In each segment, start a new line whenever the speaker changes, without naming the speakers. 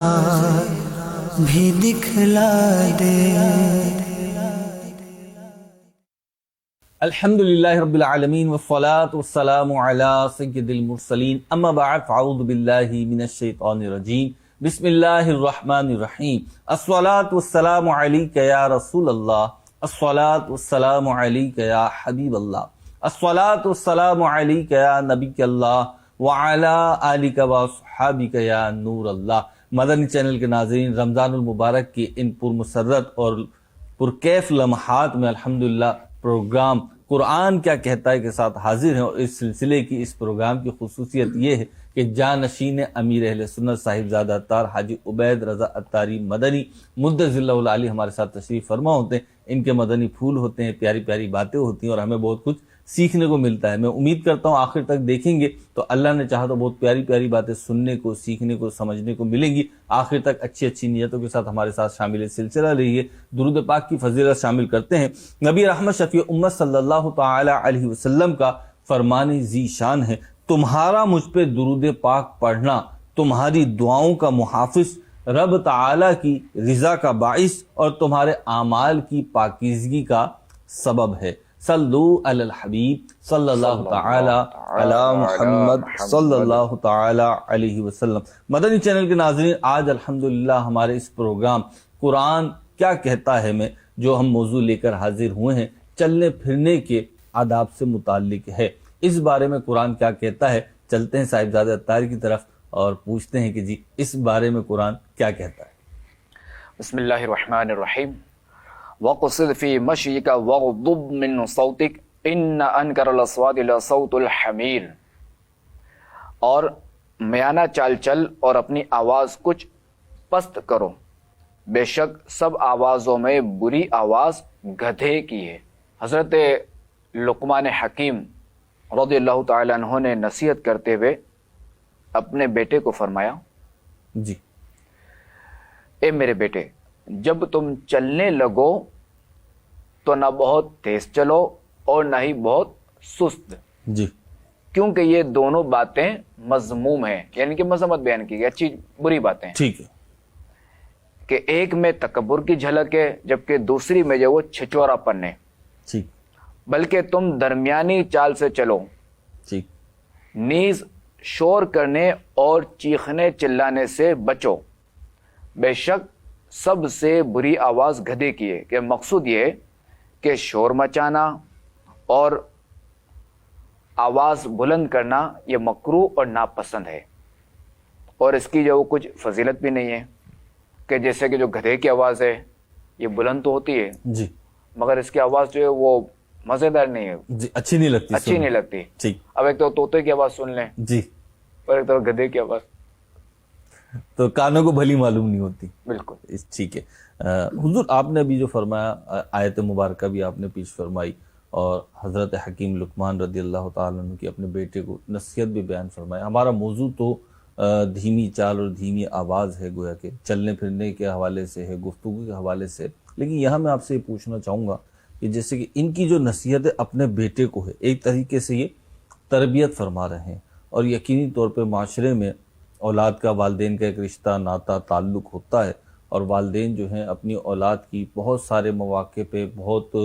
بھی دکھلا دے۔
الحمدللہ رب العالمین والصلاة والسلام علی سید المرسلین اما بعد فاعوذ باللہ من الشیطان الرجیم بسم اللہ الرحمن الرحیم الصلاة والسلام علیک یا رسول اللہ الصلاة والسلام علیک یا حبیب اللہ الصلاة والسلام علیک یا نبی اللہ وعلی آلک واصحابک یا نور اللہ۔ مدنی چینل کے ناظرین، رمضان المبارک کی ان پرمسرت اور پرکیف لمحات میں الحمدللہ پروگرام قرآن کیا کہتا ہے کے ساتھ حاضر ہیں، اور اس سلسلے کی اس پروگرام کی خصوصیت یہ ہے کہ جانشین امیر اہل سنت صاحبزادہ اتار حاجی عبید رضا اتاری مدنی مدظ اللہ العالی ہمارے ساتھ تشریف فرما ہوتے ہیں۔ ان کے مدنی پھول ہوتے ہیں، پیاری پیاری باتیں ہوتی ہیں اور ہمیں بہت کچھ سیکھنے کو ملتا ہے۔ میں امید کرتا ہوں آخر تک دیکھیں گے تو اللہ نے چاہا تو بہت پیاری پیاری باتیں سننے کو، سیکھنے کو، سمجھنے کو ملیں گی۔ آخر تک اچھی اچھی نیتوں کے ساتھ ہمارے ساتھ شامل سلسلہ رہیے۔ درود پاک کی فضیلت شامل کرتے ہیں۔ نبی رحمت شفیع امت صلی اللہ تعالی علیہ وسلم کا فرمان ذی شان ہے، تمہارا مجھ پہ درود پاک پڑھنا تمہاری دعاؤں کا محافظ، رب تعالی کی رضا کا باعث اور تمہارے اعمال کی پاکیزگی کا سبب ہے۔ صلو علی الحبیب صلی اللہ تعالی علی محمد صلی اللہ تعالی علیہ وسلم۔ مدنی چینل کے ناظرین، آج الحمدللہ ہمارے اس پروگرام قرآن کیا کہتا ہے میں جو ہم موضوع لے کر حاضر ہوئے ہیں، چلنے پھرنے کے آداب سے متعلق ہے۔ اس بارے میں قرآن کیا کہتا ہے، چلتے ہیں صاحبزادہ اتاری کی طرف اور پوچھتے ہیں کہ جی اس بارے میں قرآن کیا کہتا ہے۔
بسم اللہ الرحمن الرحیم وَقْصِدْ فِي مَشْيِكَ وَغْضُضْ مِنْ صَوْتِكَ إِنَّ أَنْكَرَ الْأَصْوَاتِ لَصَوْتُ الْحَمِيرِ، اور میانہ چال چل اور اپنی آواز کچھ پست کرو، بے شک سب آوازوں میں بری آواز گدھے کی ہے۔ حضرت لقمان حکیم رضی اللہ تعالیٰ عنہ نے نصیحت کرتے ہوئے اپنے بیٹے کو فرمایا،
جی
اے میرے بیٹے، جب تم چلنے لگو تو نہ بہت تیز چلو اور نہ ہی بہت سست،
جی
کیونکہ یہ دونوں باتیں مذموم ہیں، یعنی کہ مذمت بیان کی گئی، اچھی بری باتیں،
ٹھیک ہے،
کہ ایک میں تکبر کی جھلک ہے جبکہ دوسری میں جو وہ چھچورا پن ہے،
ٹھیک
بلکہ تم درمیانی چال سے چلو،
ٹھیک
نیز شور کرنے اور چیخنے چلانے سے بچو، بے شک سب سے بری آواز گدھے کی ہے۔ کہ مقصود یہ ہے کہ شور مچانا اور آواز بلند کرنا یہ مکروہ اور ناپسند ہے، اور اس کی جو کچھ فضیلت بھی نہیں ہے، کہ جیسے کہ جو گدھے کی آواز ہے یہ بلند تو ہوتی ہے
جی
مگر اس کی آواز جو ہے وہ مزیدار نہیں ہے،
جی، اچھی نہیں لگتی،
اچھی نہیں لگتی۔
ٹھیک
اب ایک تو طوطے کی آواز سن لیں
جی،
اور ایک تو گدھے کی آواز،
تو کانوں کو بھلی معلوم نہیں ہوتی۔
بالکل
ٹھیک ہے حضور، آپ نے ابھی جو فرمایا، آیت مبارکہ بھی آپ نے پیش فرمائی اور حضرت حکیم لقمان رضی اللہ تعالیٰ عنہ کی اپنے بیٹے کو نصیحت بھی بیان فرمایا۔ ہمارا موضوع تو دھیمی چال اور دھیمی آواز ہے، گویا کہ چلنے پھرنے کے حوالے سے ہے، گفتگو کے حوالے سے، لیکن یہاں میں آپ سے یہ پوچھنا چاہوں گا کہ جیسے کہ ان کی جو نصیحت اپنے بیٹے کو ہے، ایک طریقے سے یہ تربیت فرما رہے ہیں، اور یقینی طور پہ معاشرے میں اولاد کا والدین کا ایک رشتہ ناتا تعلق ہوتا ہے، اور والدین جو ہیں اپنی اولاد کی بہت سارے مواقع پہ بہت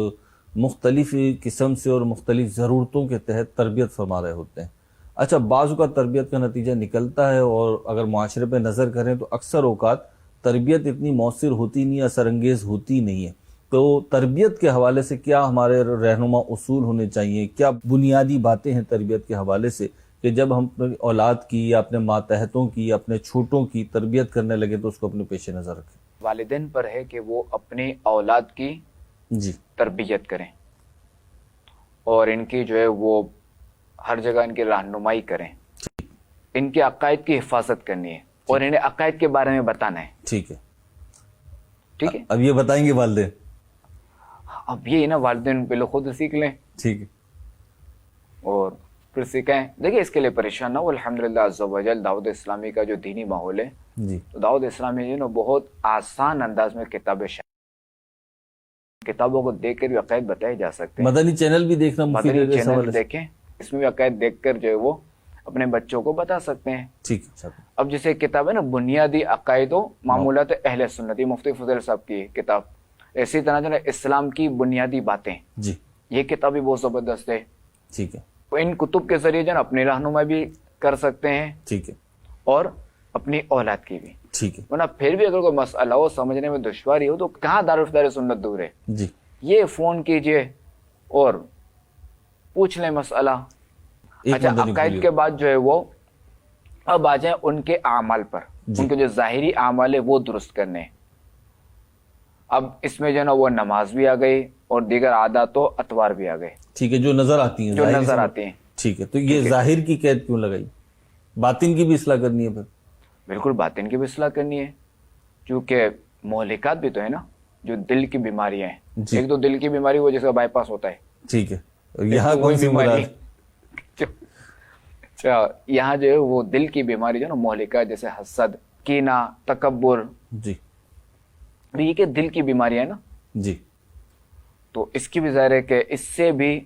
مختلف قسم سے اور مختلف ضرورتوں کے تحت تربیت فرما رہے ہوتے ہیں۔ اچھا، بعض اوقات تربیت کا نتیجہ نکلتا ہے، اور اگر معاشرے پہ نظر کریں تو اکثر اوقات تربیت اتنی مؤثر ہوتی نہیں، اثر انگیز ہوتی نہیں ہے۔ تو تربیت کے حوالے سے کیا ہمارے رہنما اصول ہونے چاہیے، کیا بنیادی باتیں ہیں تربیت کے حوالے سے کہ جب ہم اپنی اولاد کی یا اپنے ماتحتوں کی یا اپنے چھوٹوں کی تربیت کرنے لگے تو اس کو اپنے پیش نظر رکھیں؟
والدین پر ہے کہ وہ اپنی اولاد کی
جی
تربیت کریں اور ان کی جو ہے وہ ہر جگہ ان کی رہنمائی کریں، ان کے عقائد کی حفاظت کرنی ہے اور انہیں عقائد کے بارے میں بتانا ہے۔
ٹھیک ہے،
ٹھیک ہے،
اب یہ بتائیں گے والدین؟
اب یہ نا والدین پہلے خود سیکھ لیں
ٹھیک ہے،
اور پھر سیکھیں۔ دیکھیں اس کے لیے پریشان نہ ہو، الحمدللہ عز و جل دعوت اسلامی کا جو دینی ماحول ہے،
جی
تو دعوت اسلامی جو نا بہت آسان انداز میں کتابوں کو دیکھ کر بھی عقائد بتائے جا سکتے ہیں۔
مدنی چینل بھی دیکھنا مفید ہے،
مدنی
اس حوالے
چینل
سے۔
دیکھیں، اس میں بھی عقائد دیکھ کر جو ہے وہ اپنے بچوں کو بتا سکتے ہیں.
ٹھیک ہے.
اب جیسے کتاب ہے نا بنیادی عقائد و معمولات اہل سنت، یہ مفتی فضیل صاحب کی کتاب. اسی طرح جو ہے اسلام کی بنیادی باتیں،
جی
یہ کتاب بھی بہت زبردست ہے.
ٹھیک ہے.
ان کتب کے ذریعے جو ہے اپنی رہنمائی بھی کر سکتے ہیں
ٹھیک ہے.
اور اپنی اولاد کی بھی.
ٹھیک ہے.
ورنہ پھر بھی اگر کوئی مسئلہ ہو سمجھنے میں دشواری ہو تو کہاں دار سنت دور ہے.
جی
یہ فون کیجئے اور پوچھ لیں مسئلہ. اچھا عقائد کے بعد جو ہے وہ اب آ جائیں ان کے اعمال پر. ان کے جو ظاہری اعمال ہے وہ درست کرنے. اب اس میں جو ہے نا وہ نماز بھی آ گئی اور دیگر عادات و اطوار بھی آ گئے.
ٹھیک ہے. جو نظر آتی ہیں،
جو نظر آتی ہیں.
ٹھیک ہے. تو یہ ظاہر کی قید کیوں لگائی؟ باطن کی بھی اصلاح کرنی ہے پھر.
بالکل باطن کی بھی اصلاح کرنی ہے، کیونکہ مہلکات بھی تو ہے نا جو دل کی بیماریاں ہیں. ایک تو دل کی بیماری وہ جیسے بائی پاس ہوتا ہے.
ٹھیک ہے. اور یہاں کون سی بیماری؟
اچھا یہاں جو ہے وہ دل کی بیماری جو ہے نا مہلکات، جیسے حسد، کینہ، تکبر.
جی
یہ کہ دل کی بیماری ہے نا.
جی.
تو اس کی بھی ظاہر ہے کہ اس سے بھی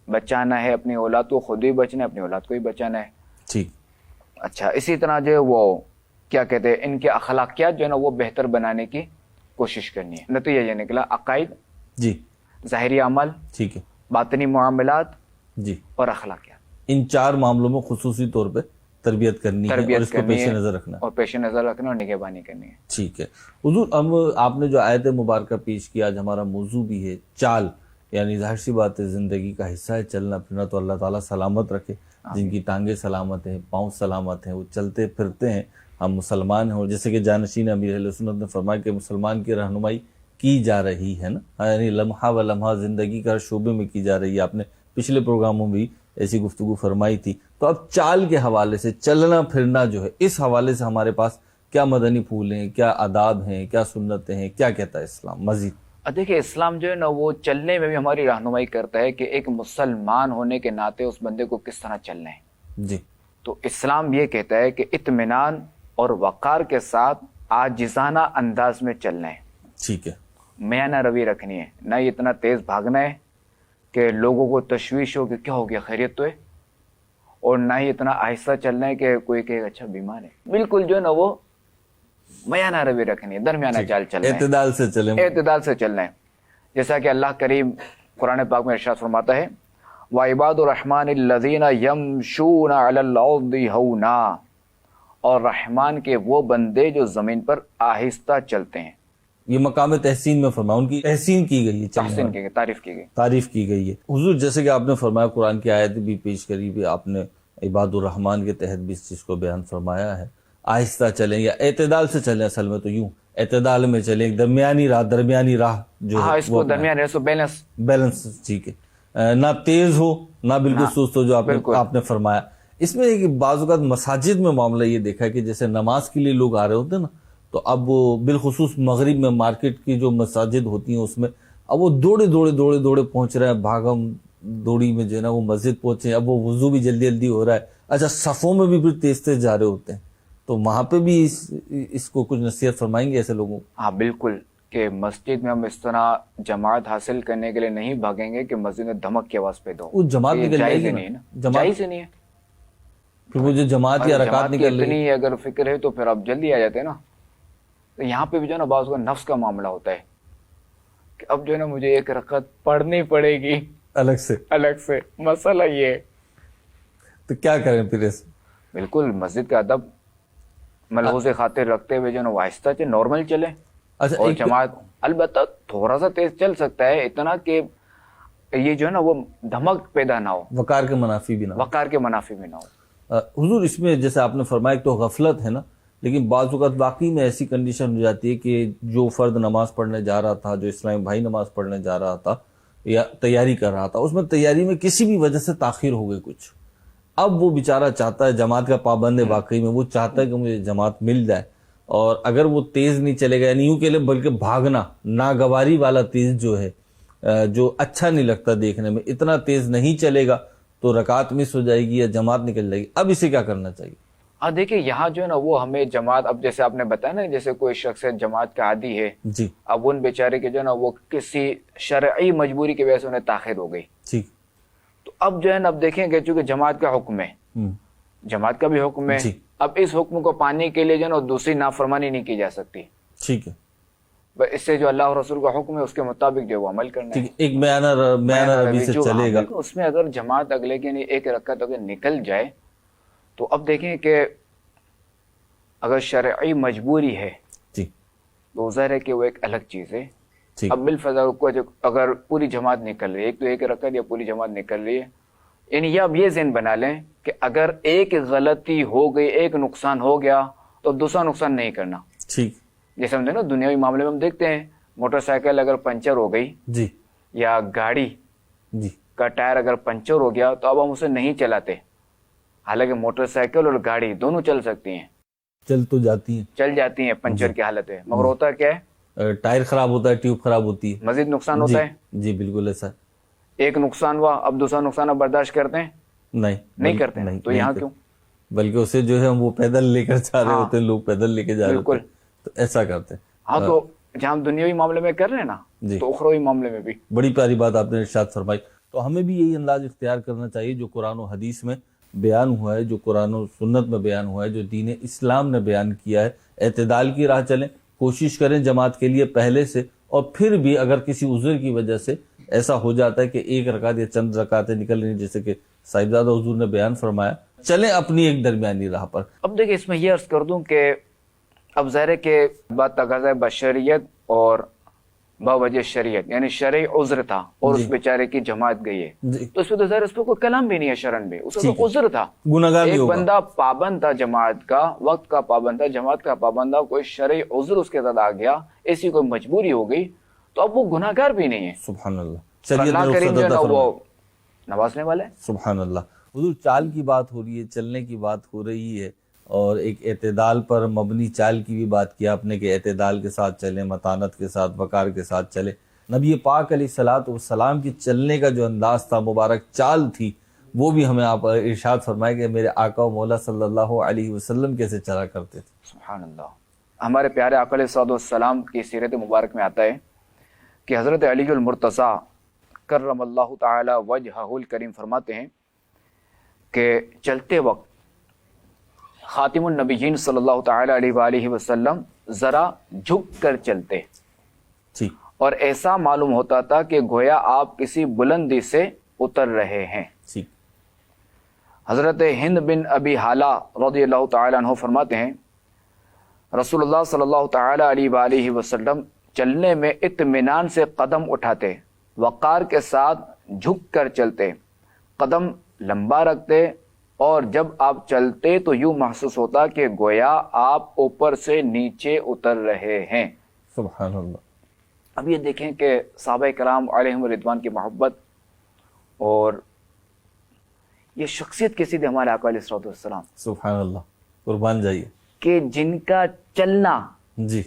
بچانا ہے، اپنی اولاد کو خود ہی بچنا ہے، اپنی اولاد کو ہی بچانا ہے.
ٹھیک.
اچھا اسی طرح جو ہے وہ کیا کہتے ہیں ان کے اخلاقیات جو ہے نا وہ بہتر بنانے کی کوشش کرنی ہے. نتیجہ یہ نکلا عقائد،
جی
ظاہری عمل،
ٹھیک ہے،
باطنی معاملات
جی،
اور اخلاقیات.
ان 4 معاملوں میں خصوصی طور پہ تربیت کرنی ہے اور اس کو پیش نظر رکھنا
اور پیش نظر رکھنا اور نگہبانی کرنی ہے.
ٹھیک ہے. حضور اب آپ نے جو آیت مبارکہ پیش کیا، آج ہمارا موضوع بھی ہے چال، یعنی ظاہر سی بات ہے زندگی کا حصہ ہے چلنا پھرنا. تو اللہ تعالیٰ سلامت رکھے. جن کی ٹانگیں سلامت ہیں، پاؤں سلامت ہیں، وہ چلتے پھرتے ہیں. ہم مسلمان ہیں، اور جیسے کہ جانشین امیر اہل سنت نے فرمایا کہ مسلمان کی رہنمائی کی جا رہی ہے نا، یعنی لمحہ و لمحہ زندگی کا شعبے میں کی جا رہی ہے. آپ نے پچھلے پروگراموں میں بھی ایسی گفتگو فرمائی تھی. تو اب چال کے حوالے سے، چلنا پھرنا جو ہے، اس حوالے سے ہمارے پاس کیا مدنی پھول ہیں، کیا آداب ہیں، کیا سنتیں ہیں، کیا کہتا ہے اسلام مزید؟
دیکھیں اسلام جو ہے نا وہ چلنے میں بھی ہماری رہنمائی کرتا ہے کہ ایک مسلمان ہونے کے ناطے اس بندے کو کس طرح چلنا ہے.
جی.
تو اسلام یہ کہتا ہے کہ اطمینان اور وقار کے ساتھ عاجزانہ انداز میں چلنا ہے.
ٹھیک ہے.
میانہ روی رکھنی ہے، نہ ہی اتنا تیز بھاگنا ہے کہ لوگوں کو تشویش ہو کہ کیا ہو گیا، خیریت تو ہے، اور نہ ہی اتنا آہستہ چلنا ہے کہ کوئی کہے اچھا بیمار ہے. بالکل جو ہے نا وہ میانہ روی رکھنی ہے، درمیانہ چال چلنا ہے،
اعتدال سے چلیں،
اعتدال سے چلنا ہے. جیسا کہ اللہ کریم قرآن پاک میں ارشاد فرماتا ہے وَعِبَادُ الرَّحْمَنِ الَّذِينَ يَمْشُونَ عَلَى الْأَرْضِ هَوْنًا، اور رحمان کے وہ بندے جو زمین پر آہستہ چلتے ہیں.
یہ مقام تحسین میں فرمایا، ان کی تحسین کی گئی ہے،
تحسین کی گئی، تعریف کی گئی،
تعریف کی گئی ہے. حضور جیسے کہ آپ نے فرمایا، قرآن کی آیت بھی پیش کری بھی آپ نے، عباد الرحمان کے تحت بھی اس چیز کو بیان فرمایا ہے. آہستہ چلیں یا اعتدال سے چلیں، اصل میں تو یوں اعتدال میں چلیں، ایک درمیانی راہ جو ہے
اس کو درمیان ہے،
بیلنس. ٹھیک ہے. نہ تیز ہو نہ بالکل سست ہو، جو آپ نے فرمایا. اس میں ایک بعض اوقات مساجد میں معاملہ یہ دیکھا ہے کہ جیسے نماز کے لیے لوگ آ رہے ہوتے ہیں نا، تو اب وہ بالخصوص مغرب میں مارکیٹ کی جو مساجد ہوتی ہیں اس میں اب وہ دوڑے پہنچ رہے ہیں، بھاگم دوڑی میں جو ہے نا وہ مسجد پہنچے. اب وہ وضو بھی جلدی جلدی ہو رہا ہے. اچھا صفوں میں بھی پھر تیز تیز جا رہے ہوتے ہیں. تو وہاں پہ بھی اس کو کچھ نصیحت فرمائیں گے ایسے لوگوں؟
ہاں بالکل، کہ مسجد میں ہم اس طرح جماعت حاصل کرنے کے لیے نہیں بھاگیں گے کہ مسجد میں دھمک کی آواز پیدا ہو.
وہ جماعت نکل جائے گی
نہیں نا، جائز ہی نہیں ہے.
پھر وہ جو جماعت یا رکعت نکل رہی
اتنی اگر فکر ہے تو پھر آپ جلدی آ جاتے ہیں نا. تو یہاں پہ بھی جو ہے نا بعض کا نفس کا معاملہ ہوتا ہے کہ اب جو ہے نا مجھے ایک رکعت پڑھنی پڑے گی الگ سے. مسئلہ یہ ہے
تو کیا کریں پھر؟
بالکل مسجد کا ادب ملحوظ خاطر رکھتے ہوئے جو ہے نا آہستہ چلے، نارمل چلے. اور جماعت البتہ تھوڑا سا تیز چل سکتا ہے، اتنا کہ یہ جو ہے نا وہ دھمک پیدا نہ ہو،
وقار کے منافی بھی نہ ہو. حضور اس میں جیسے آپ نے فرمایا تو غفلت ہے نا، لیکن بعض اوقات واقعی میں ایسی کنڈیشن ہو جاتی ہے کہ جو فرد نماز پڑھنے جا رہا تھا، جو اسلامی بھائی نماز پڑھنے جا رہا تھا یا تیاری کر رہا تھا، اس میں تیاری میں کسی بھی وجہ سے تاخیر ہو گئی کچھ. اب وہ بیچارہ چاہتا ہے، جماعت کا پابند ہے واقعی میں، وہ چاہتا ہے کہ مجھے جماعت مل جائے، اور اگر وہ تیز نہیں چلے گا، یعنی یوں کہ لے بلکہ بھاگنا ناگواری والا تیز جو ہے، جو اچھا نہیں لگتا دیکھنے میں، اتنا تیز نہیں چلے گا تو رکعت مس ہو جائے گی یا جماعت نکل جائے گی. اب اسے کیا کرنا چاہیے؟
دیکھیں یہاں جو ہے نا وہ ہمیں جماعت، اب جیسے آپ نے بتایا نا جیسے کوئی شخص جماعت کا عادی ہے
جی،
اب ان بیچارے کے جو ہے نا وہ کسی شرعی مجبوری کی وجہ سے انہیں تاخیر ہو گئی.
ٹھیک.
تو اب جو ہے نا اب دیکھیں گے چونکہ جماعت کا حکم ہے، جماعت کا بھی حکم ہے.
جی.
اب اس حکم کو پانے کے لیے جو ہے نا دوسری نافرمانی نہیں کی جا سکتی.
ٹھیک ہے.
بس اس سے جو اللہ اور رسول کا حکم ہے اس کے مطابق جو وہ عمل کرنا ہے.
ایک بیانہ روی سے چلے گا.
اس میں اگر جماعت اگلے کے لیے ایک رکعت اگر نکل جائے تو اب دیکھیں کہ اگر شرعی مجبوری ہے
جی
تو ظاہر ہے کہ وہ ایک الگ چیز ہے.
ٹھیک.
اب بالفضل کو اگر پوری جماعت نکل رہی ہے، ایک تو ایک رکعت یا پوری جماعت نکل رہی ہے، یعنی یہ اب یہ ذہن بنا لیں کہ اگر ایک غلطی ہو گئی، ایک نقصان ہو گیا تو دوسرا نقصان نہیں کرنا.
ٹھیک.
جیسے ہم نا دنیاوی معاملے میں ہم دیکھتے ہیں موٹر سائیکل اگر پنچر ہو گئی
جی
یا گاڑی
جی
کا ٹائر اگر پنچر ہو گیا تو اب ہم اسے نہیں چلاتے، حالانکہ موٹر سائیکل اور گاڑی دونوں چل سکتی ہیں،
چل تو جاتی ہیں،
چل جاتی ہیں پنچر کی حالت ہے، مگر ہوتا کیا ہے
ٹائر خراب ہوتا ہے، ٹیوب خراب ہوتی ہے،
مزید نقصان ہوتا ہے.
جی بالکل ایسا.
ایک نقصان ہوا، اب دوسرا نقصان اب برداشت کرتے ہیں؟ نہیں کرتے ہیں. تو یہاں کیوں؟
بلکہ اسے جو ہے وہ پیدل لے کر جا رہے ہوتے ہیں، لوگ پیدل لے کے جا رہے ہوتے ہیں، تو ایسا کرتے ہیں.
ہاں تو جہاں ہم دنیاوی معاملے میں کر رہے ہیں نا تو اخروی معاملے میں بھی.
بڑی پیاری بات آپ نے ارشاد فرمائی. تو ہمیں بھی یہی انداز اختیار کرنا چاہیے جو قرآن و حدیث میں بیان ہوا ہے، جو قرآن و سنت میں بیان ہوا ہے، جو دین اسلام نے بیان کیا ہے. اعتدال کی راہ چلیں، کوشش کریں جماعت کے لیے پہلے سے، اور پھر بھی اگر کسی عذر کی وجہ سے ایسا ہو جاتا ہے کہ ایک رکعت یا چند رکعتیں نکل رہی ہیں، جیسے کہ صاحبزادہ حضور نے بیان فرمایا، چلیں اپنی ایک درمیانی راہ پر.
اب دیکھیں اس میں یہ عرض کر دوں کہ اب ظاہر ہے کہ بات تقاضا بشریت اور باوجہ شریعت، یعنی شرعی عذر تھا اور اس بیچارے کی جماعت گئی ہے تو اس پہ تو ظاہر اس پہ کوئی کلام بھی نہیں ہے شرعن بھی، اس کا تو عذر تھا،
گناہگار بھی
ایک
ہوگا.
بندہ پابند تھا جماعت کا، وقت کا پابند تھا، جماعت کا پابند تھا، کوئی شرعی عذر اس کے ساتھ آ گیا، ایسی کوئی مجبوری ہو گئی تو اب وہ گناہگار بھی نہیں ہے.
سبحان اللہ.
اللہ کریم جو ہے نا وہ نوازنے والا ہے.
سبحان اللہ. حضور چال کی بات ہو رہی ہے، چلنے کی بات ہو رہی ہے، اور ایک اعتدال پر مبنی چال کی بھی بات کیا آپ نے کہ اعتدال کے ساتھ چلیں، متانت کے ساتھ، وقار کے ساتھ چلیں. نبی پاک علیہ الصلوۃ والسلام کی چلنے کا جو انداز تھا، مبارک چال تھی، وہ بھی ہمیں آپ ارشاد فرمائے کہ میرے آقا و مولا صلی اللہ علیہ وسلم کیسے چلا کرتے تھے.
سبحان اللہ. ہمارے پیارے آقا علیہ الصلوۃ والسلام کی سیرت مبارک میں آتا ہے کہ حضرت علی المرتضیٰ کرم اللہ تعالی وجہہ الکریم فرماتے ہیں کہ چلتے وقت خاتم النبیین صلی اللہ تعالی علیہ وآلہ وسلم ذرا جھک کر چلتے اور ایسا معلوم ہوتا تھا کہ گویا آپ کسی بلندی سے اتر رہے ہیں. حضرت ہند بن ابی حالہ رضی اللہ تعالی عنہ فرماتے ہیں رسول اللہ صلی اللہ تعالی علیہ وآلہ وسلم چلنے میں اطمینان سے قدم اٹھاتے، وقار کے ساتھ جھک کر چلتے، قدم لمبا رکھتے، اور جب آپ چلتے تو یوں محسوس ہوتا کہ گویا آپ اوپر سے نیچے اتر رہے ہیں.
سبحان اللہ.
اب یہ دیکھیں کہ صحابہ کرام علیہم رضوان کی محبت اور یہ شخصیت کیسی تھی ہمارے آقا علیہ الصلوۃ والسلام.
سبحان اللہ. قربان جائیے.
کہ جن کا چلنا
جی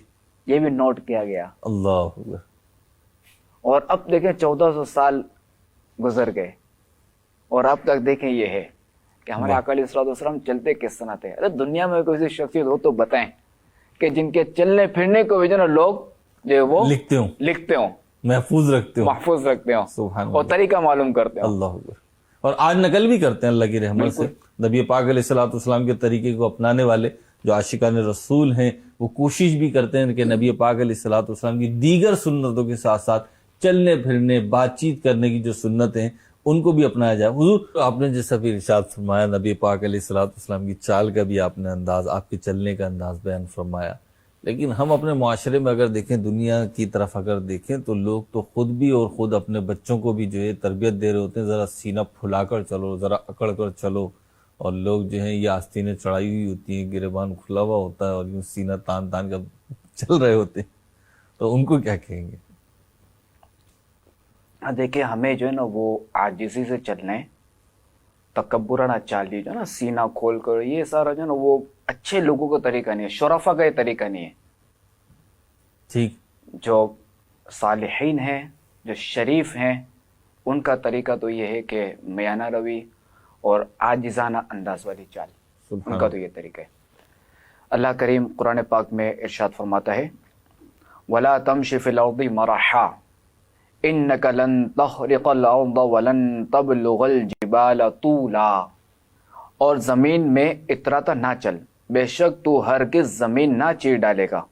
یہ بھی نوٹ کیا گیا.
اللہ اکبر.
اور اب دیکھیں 1400 سال گزر گئے اور اب تک دیکھیں یہ ہے کہ ہمارے آقا علیہ الصلوۃ والسلام چلتے کس طرح تھے. ارے دنیا میں کوئی شخصیت ہو تو بتائیں کہ جن کے چلنے پھرنے کو بھی جو نا لوگ جو وہ لکھتے ہوں محفوظ رکھتے ہوں اور طریقہ معلوم کرتے ہوں.
اللہ اکبر. اور آج نقل بھی کرتے ہیں اللہ کی رحمت سے. نبی پاک علیہ الصلوۃ والسلام کے طریقے کو اپنانے والے جو عاشقان رسول ہیں وہ کوشش بھی کرتے ہیں کہ نبی پاک علیہ الصلوۃ والسلام کی دیگر سنتوں کے ساتھ ساتھ چلنے پھرنے، بات چیت کرنے کی جو سنتیں ہیں ان کو بھی اپنایا جائے. حضور آپ نے جیسا بھی ارشاد فرمایا، نبی پاک علیہ الصلوۃ والسلام کی چال کا بھی آپ نے انداز، آپ کے چلنے کا انداز بیان فرمایا. لیکن ہم اپنے معاشرے میں اگر دیکھیں، دنیا کی طرف اگر دیکھیں تو لوگ تو خود بھی اور خود اپنے بچوں کو بھی جو ہے تربیت دے رہے ہوتے ہیں، ذرا سینہ پھلا کر چلو، ذرا اکڑ کر چلو. اور لوگ جو ہیں یہ آستینیں چڑھائی ہوئی ہوتی ہیں، گریبان کھلا ہوا ہوتا ہے اور یوں سینہ تان تان کر چل رہے ہوتے ہیں، تو ان کو کیا کہیں گے؟
دیکھیں ہمیں جو ہے نا وہ عاجزی سے چلنا ہے، تکبرانہ چال جو ہے نا سینہ کھول کر، یہ سارا جو ہے نا وہ اچھے لوگوں کا طریقہ نہیں ہے، شرفا کا یہ طریقہ نہیں ہے.
ٹھیک.
جو صالحین ہیں، جو شریف ہیں، ان کا طریقہ تو یہ ہے کہ میانہ روی اور عاجزانہ انداز والی چال، ان کا تو یہ طریقہ ہے. اللہ کریم قرآن پاک میں ارشاد فرماتا ہے وَلَا تَمْشِ فِي الْأَرْضِ مَرَحًا إِنَّكَ لَن تَخْرِقَ الْأَرْضَ وَلَن تَبْلُغَ الْجِبَالَ طُولًا. اور زمین میں اتراتا نہ چل، بے شک تو ہرگز زمین نہ چیر ڈالے گا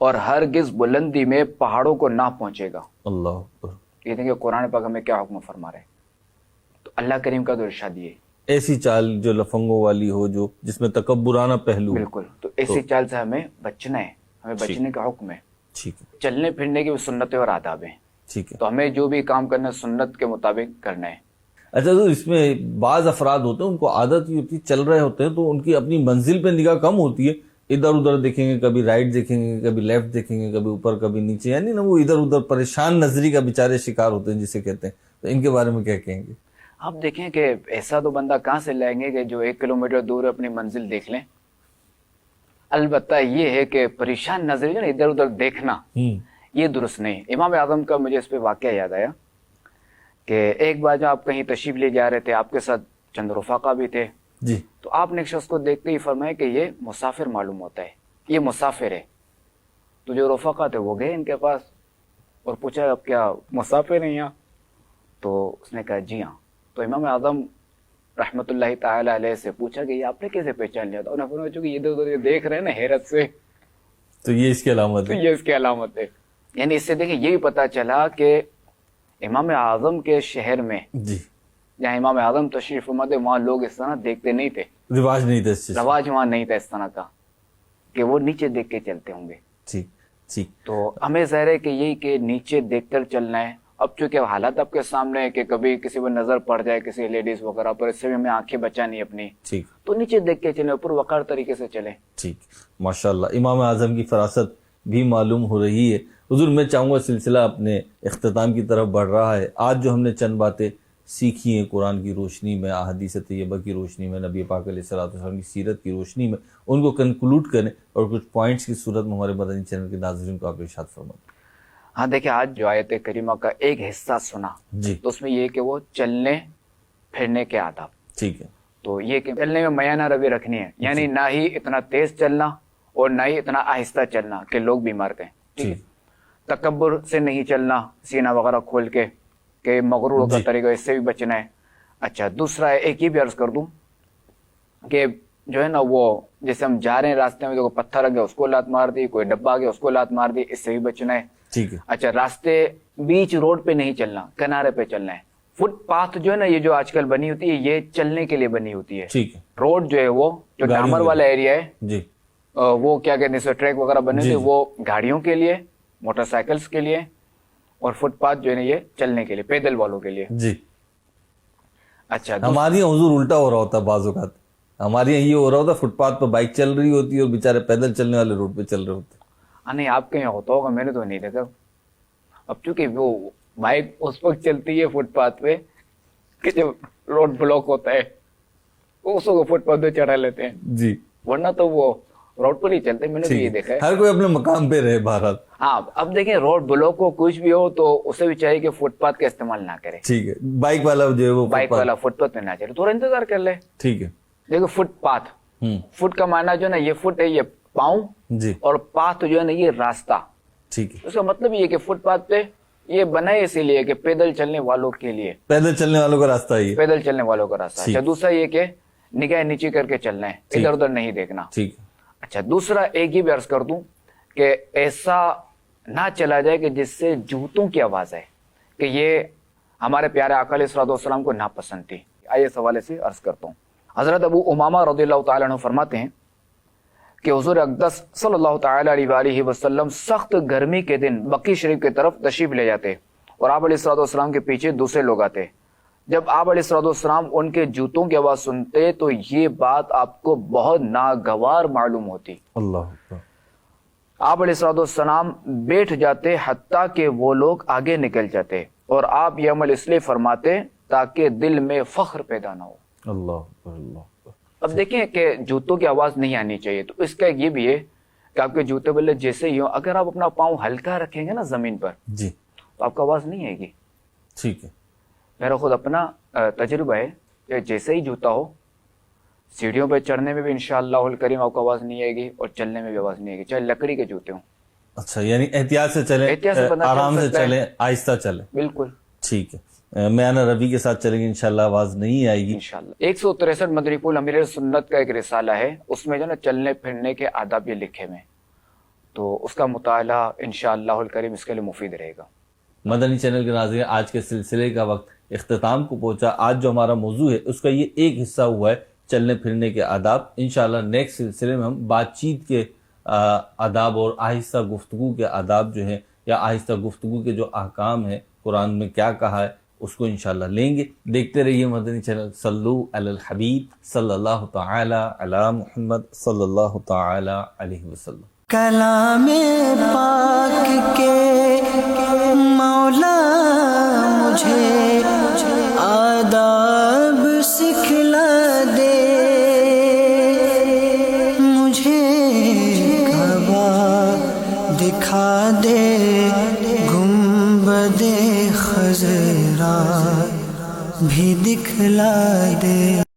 اور ہرگز بلندی میں پہاڑوں کو نہ پہنچے گا۔
اللہ اکبر۔
یہ دیکھیں قرآن پاک ہمیں کیا حکم فرما رہے ہیں، تو اللہ کریم کا تو ارشاد یہ ہے۔
ایسی چال جو لفنگوں والی ہو، جو جس میں تکبرانہ پہلو ہو۔
بالکل، تو ایسی چال سے ہمیں بچنا ہے، ہمیں بچنے کا حکم ہے۔
ٹھیک ہے،
چلنے پھرنے کی بھی سنتیں اور آداب ہیں،
ٹھیک ہے۔
تو ہمیں جو بھی کام کرنا ہے سنت کے مطابق کرنا ہے۔
اچھا، تو اس میں بعض افراد ہوتے ہیں ان کو عادت ہی ہوتی ہے، چل رہے ہوتے ہیں تو ان کی اپنی منزل پہ نگاہ کم ہوتی ہے، ادھر ادھر دیکھیں گے، کبھی رائٹ دیکھیں گے، کبھی لیفٹ دیکھیں گے، کبھی اوپر کبھی نیچے، یعنی نا وہ ادھر ادھر پریشان نظری کا بیچارے شکار ہوتے ہیں جسے کہتے ہیں، تو ان کے بارے میں کیا کہیں گے؟
آپ دیکھیں کہ ایسا تو بندہ کہاں سے لائیں گے کہ جو 1 کلومیٹر دور اپنی منزل دیکھ لیں۔ البتہ یہ ہے کہ پریشان نظری جو نا ادھر ادھر دیکھنا، یہ درست نہیں۔ امام اعظم کا مجھے اس پہ واقعہ یاد آیا کہ ایک بار جب آپ کہیں تشریف لے جا رہے تھے، آپ کے ساتھ چند رفقا بھی تھے،
جی،
تو آپ نے ایک شخص کو دیکھتے ہی فرمایا کہ یہ مسافر معلوم ہوتا ہے، یہ مسافر ہے۔ تو جو رفقا تھے وہ گئے ان کے پاس اور پوچھا اب کیا مسافر ہیں یہاں؟ تو اس نے کہا جی ہاں۔ تو امام اعظم رحمۃ اللہ تعالی علیہ سے پوچھا کہ یہ آپ نے کیسے پہچان لیا؟ تو انہوں نے فرمایا چونکہ یہ ادھر ادھر یہ دیکھ رہے ہیں نا حیرت سے،
تو یہ اس کی علامت
تو
ہے۔
یہ اس کی علامت ہے۔ یعنی اس سے دیکھیں یہ بھی پتہ چلا کہ امام اعظم کے شہر میں
جی،
جہاں امام اعظم تشریف فرما تھے وہاں لوگ اس طرح دیکھتے نہیں تھے،
رواج نہیں تھا اس چیز کا۔
رواج وہاں نہیں تھا اس طرح کا کہ وہ نیچے دیکھ کے چلتے ہوں گے۔
ٹھیک ٹھیک،
تو ہمیں ظاہر ہے کہ یہی کہ نیچے دیکھ کر چلنا ہے۔ اب چونکہ حالات آپ کے سامنے ہے کہ کبھی کسی پر نظر پڑ جائے، کسی لیڈیز وغیرہ پر، اس سے بھی ہمیں آنکھیں بچانی اپنی،
ٹھیک
تو نیچے دیکھ کے چلیں، اوپر وقار طریقے سے چلیں۔
ٹھیک، ماشاءاللہ امام اعظم کی فراست بھی معلوم ہو رہی ہے۔ حضور میں چاہوں گا سلسلہ اپنے اختتام کی طرف بڑھ رہا ہے۔ آج جو ہم نے چند باتیں سیکھی ہیں قرآن کی روشنی میں، احادیث طیبہ کی روشنی میں، نبی پاک علیہ الصلوۃ والسلام کی سیرت کی روشنی میں، ان کو کنکلوڈ کریں اور کچھ پوائنٹس کی صورت میں ہمارے مدنی چینل کے ناظرین کو آپ ارشاد فرمائیں۔
ہاں دیکھیں، آج جو آیت کریمہ کا ایک حصہ سنا
جی،
تو اس میں یہ کہ وہ چلنے پھرنے کے آداب،
ٹھیک ہے،
تو یہ کہ چلنے میں میانہ روی رکھنی ہے، یعنی نہ ہی اتنا تیز چلنا اور نہ ہی اتنا آہستہ چلنا کہ لوگ بیمار کہیں، ٹھیک ہے؟ تکبر سے نہیں چلنا، سینہ وغیرہ کھول کے کہ مغرور کا طریقہ، اس سے بھی بچنا ہے۔ اچھا، دوسرا ہے، ایک یہ بھی عرض کر دوں کہ جو ہے نا وہ جیسے ہم جا رہے ہیں راستے میں، جو پتھر آ گیا اس کو لات مار دی، کوئی ڈبہ آ گیا اس کو لات مار دی، اس سے بھی بچنا ہے۔
ٹھیک ہے،
اچھا، راستے بیچ روڈ پہ نہیں چلنا، کنارے پہ چلنا ہے۔ فٹ پاتھ جو ہے نا یہ جو آج کل بنی ہوتی ہے یہ چلنے کے لیے بنی ہوتی ہے۔
ٹھیک ہے،
روڈ جو ہے وہ جو
گاڑیوں
ڈامر
کے
والا ایریا ہے
جی
وہ کیا کہتے ہیں ٹریک وغیرہ بنے
جی
تھے،
جی۔
وہ گاڑیوں کے لیے، موٹر سائیکلز کے لیے، اور فٹ پاتھ جو ہے نا یہ چلنے کے لیے، پیدل والوں کے لیے۔
جی،
اچھا،
ہمارے یہاں حضور الٹا ہو رہا ہوتا ہے بعض اوقات، ہمارے یہاں یہ ہو رہا ہوتا ہے فٹ پاتھ پہ بائک چل رہی ہوتی ہے اور بیچارے پیدل چلنے والے روڈ پہ چل رہے ہوتے ہیں۔
نہیں آپ کے یہاں ہوتا ہوگا، میں نے تو نہیں دیکھا۔ اب چونکہ وہ بائک اس وقت چلتی ہے فٹ پاتھ پہ کہ جب روڈ بلاک ہوتا ہے، اس کو فٹ پاتھ پہ چڑھا لیتے ہیں،
جی،
ورنہ تو وہ روڈ پر ہی چلتے ہیں، میں نے بھی یہ دیکھا ہے۔
ہر کوئی اپنے مقام پہ رہے بہرحال۔
ہاں، اب دیکھیں روڈ بلاک ہو کچھ بھی ہو تو اسے بھی چاہیے کہ فٹ پاتھ کا استعمال نہ کرے،
ٹھیک ہے، بائک والا جو ہے وہ
بائک والا فٹ پاتھ پہ نہ چلے، تھوڑا انتظار کر لے۔
ٹھیک ہے،
دیکھو فٹ پاتھ، فٹ کا معنی جو ہے نا یہ فٹ ہے، یہ پاؤں،
جی،
اور پاتھ جو ہے نا یہ راستہ۔
ٹھیک ہے،
اس کا مطلب یہ کہ فٹ پاتھ پہ یہ بنا ہے اسی لیے کہ پیدل چلنے والوں کے لیے،
پیدل چلنے والوں کا راستہ ہی ہے۔
پیدل چلنے والوں کا راستہ۔
ٹھیک۔
اچھا، دوسرا یہ کہ نگاہ نیچے کر کے چلنا ہے، ادھر ادھر نہیں دیکھنا۔
ٹھیک ہے،
اچھا، دوسرا ایک یہ بھی عرض کر دوں کہ ایسا نہ چلا جائے کہ جس سے جوتوں کی آواز ہے، کہ یہ ہمارے پیارے آقا علیہ الصلوۃ والسلام کو ناپسند تھی۔ آئیے اس حوالے سے عرض کرتا ہوں۔ حضرت ابو امامہ رضی اللہ تعالیٰ عنہ فرماتے ہیں کہ حضور اقدس صلی اللہ تعالیٰ علیہ وآلہ وسلم سخت گرمی کے دن بقی شریف کی طرف تشریف لے جاتے اور آپ علیہ الصلوۃ والسلام کے پیچھے دوسرے لوگ آتے۔ جب آپ علیہ الصلوۃ والسلام ان کے جوتوں کی آواز سنتے تو یہ بات آپ کو بہت ناگوار معلوم ہوتی۔
اللہ اکبر۔
آپ علیہ الصلوۃ والسلام بیٹھ جاتے حتیٰ کہ وہ لوگ آگے نکل جاتے، اور آپ یہ عمل اس لیے فرماتے تاکہ دل میں فخر پیدا نہ ہو۔
اللہ اکبر، اللہ اکبر۔
اب دیکھیں کہ جوتوں کی آواز نہیں آنی چاہیے، تو اس کا یہ بھی ہے کہ آپ کے جوتے بلے جیسے ہی ہوں، اگر آپ اپنا پاؤں ہلکا رکھیں گے نا زمین پر
جی،
تو آپ کو آواز نہیں آئے گی۔
ٹھیک ہے،
میرا خود اپنا تجربہ ہے کہ جیسے ہی جوتا ہو، سیڑھیوں پہ چڑھنے میں بھی انشاءاللہ الکریم آپ کو آواز نہیں آئے گی، اور چلنے میں بھی آواز نہیں آئے گی، چاہے لکڑی کے جوتے ہوں۔
اچھا، یعنی احتیاط سے چلیں،
احتیاط سے بندہ چل
آرام سے
سکتا ہے۔
چلیں، آہستہ چلیں۔
بالکل۔
ٹھیک ہے، میانہ ربی کے ساتھ چلیں گے انشاءاللہ آواز نہیں آئے گی
انشاءاللہ 163 مدنی پھول امیر سنت کا ایک رسالہ ہے، اس میں جو نا چلنے پھرنے کے آداب یہ لکھے ہوئے ہیں، تو اس کا مطالعہ انشاءاللہ الکریم اس کے لیے مفید رہے گا۔
مدنی چینل کے ناظرین، آج کے سلسلے کا وقت اختتام کو پہنچا۔ آج جو ہمارا موضوع ہے اس کا یہ ایک حصہ ہوا ہے چلنے پھرنے کے آداب۔ انشاءاللہ نیکسٹ سلسلے میں ہم بات چیت کے آداب اور آہستہ گفتگو کے آداب جو ہیں، یا آہستہ گفتگو کے جو احکام ہیں قرآن میں کیا کہا ہے اس کو انشاءاللہ لیں گے۔ دیکھتے رہیے مدنی چینل۔ صلو علی الحبیب صلی اللہ تعالی علی محمد صلی اللہ تعالی علیہ وسلم۔
کلام پاک کے مولا مجھے آداب سکھلا دے، مجھے کعبہ دکھا دے، گنبد خضرا بھی دکھلا دے۔